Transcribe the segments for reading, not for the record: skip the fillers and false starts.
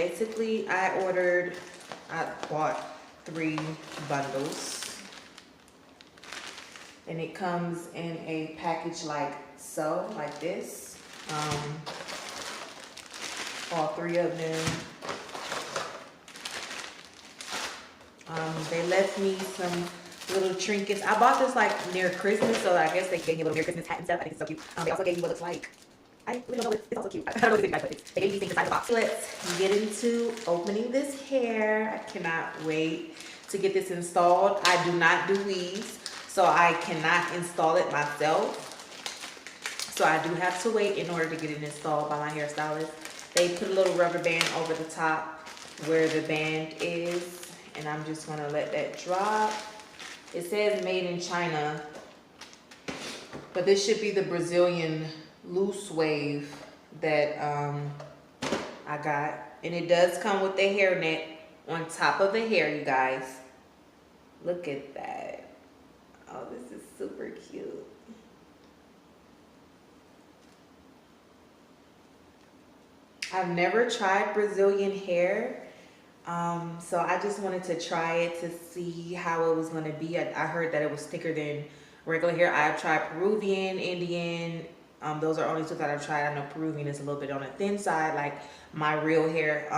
basically I bought 3 bundles, and it comes in a package like so, like this. All 3 of them. They left me some little trinkets. I bought this like near Christmas, so I guess they gave me a little near Christmas hat and stuff. I think it's so cute. They also gave me what looks like, I really don't know, it's also cute. I don't know what it is, but they gave me these things inside the box. Let's get into opening this hair. I cannot wait to get this installed. I do not do weaves, so I cannot install it myself. So I do have to wait in order to get it installed by my hairstylist. They put a little rubber band over the top where the band is, and I'm just gonna let that drop. It says made in China, but this should be the Brazilian loose wave that I got. And it does come with the hairnet on top of the hair, you guys. Look at that. Oh, this is super cute. I've never tried Brazilian hair. So I just wanted to try it to see how it was going to be. I heard that it was thicker than regular hair. I've tried Peruvian, Indian. Those are only 2 that I've tried. I know Peruvian is a little bit on the thin side, like my real hair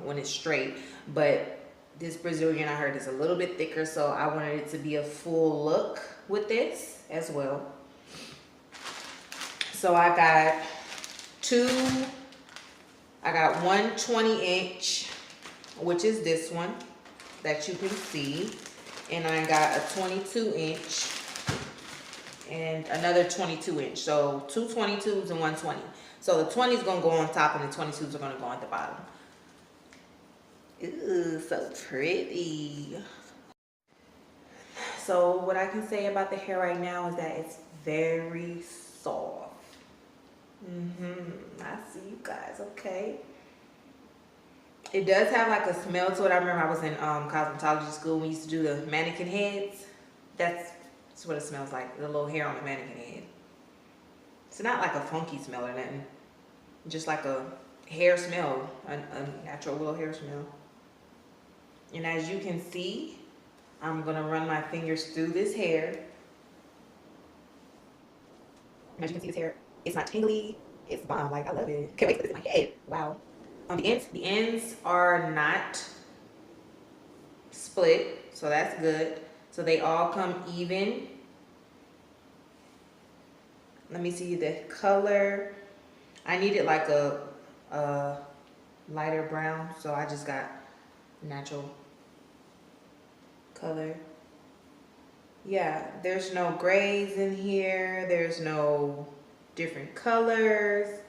when it's straight. But this Brazilian, I heard, is a little bit thicker. So I wanted it to be a full look with this as well. So I got one 20-inch, which is this one that you can see, and I got a 22-inch and another 22-inch. So 2 22s and 1 20. So the 20 is gonna go on top and the 22s are gonna go at the bottom. Ooh, so pretty. So what I can say about the hair right now is that it's very soft. I see you guys, okay. It does have like a smell to it. I remember I was in cosmetology school. We used to do the mannequin heads. That's what it smells like, the little hair on the mannequin head. It's not like a funky smell or nothing. Just like a hair smell, a natural little hair smell. And as you can see, I'm gonna run my fingers through this hair. As you can see, this hair, it's not tingly. It's bomb. Like, I love it. Can't wait to put this in my head. Wow. The ends are not split, so that's good. So they all come even. Let me see the color. I needed like a lighter brown, so I just got natural color. Yeah, there's no grays in here. There's no different colors.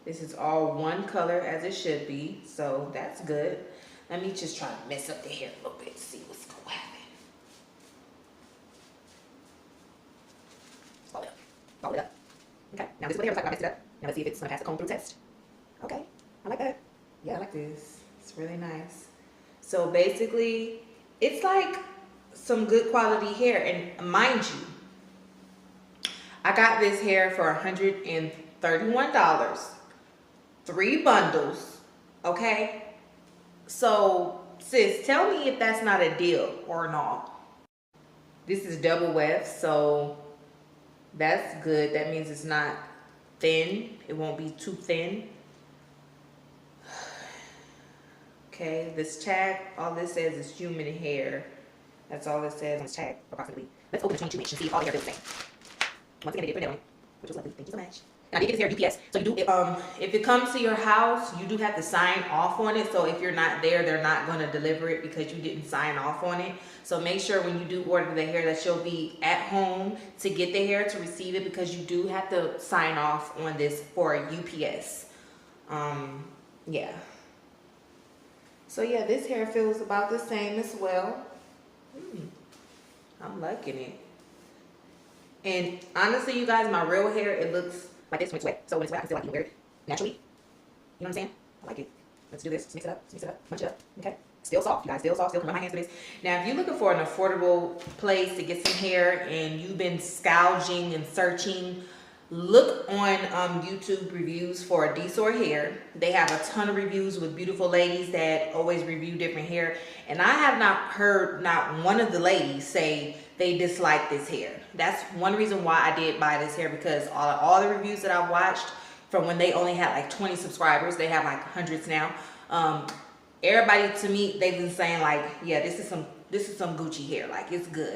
This is all one color as it should be, so that's good. Let me just try to mess up the hair a little bit to see what's going to happen. Fold it up. Fold it up. Okay, now this is what the hair looks like. I messed it up. Now let's see if it's going to pass the comb through test. Okay, I like that. Yeah, I like this. It's really nice. So basically, it's like some good quality hair. And mind you, I got this hair for $131. 3 bundles, okay? So, sis, tell me if that's not a deal or not. This is double weft, so that's good. That means it's not thin. It won't be too thin. Okay, this tag, all this says is human hair. That's all it says on this tag, approximately. Let's open the 22-inch and see if all the hair is the same. Once again, I did print it on it, which was lovely. Thank you so much. Now, I did get this hair UPS, so you do, if it comes to your house, you do have to sign off on it. So if you're not there, they're not going to deliver it because you didn't sign off on it. So make sure when you do order the hair that you'll be at home to get the hair to receive it, because you do have to sign off on this for UPS. Yeah. So yeah, this hair feels about the same as well. I'm liking it. And honestly, you guys, my real hair, it looks like this when it's wet. So when it's wet, I can still like wear it naturally. You know what I'm saying? I like it. Let's do this. Let's mix it up. Let's mix it up. Bunch it up. Okay. Still soft, you guys. Still soft. Still can run my hands through this. Now, if you're looking for an affordable place to get some hair and you've been scourging and searching look on YouTube reviews for DSoar Hair. They have a ton of reviews with beautiful ladies that always review different hair, and I have not heard not one of the ladies say they dislike this hair. That's one reason why I did buy this hair, because all the reviews that I've watched from when they only had like 20 subscribers, they have like hundreds now. Everybody to me, they've been saying like, yeah, this is some Gucci hair, like it's good.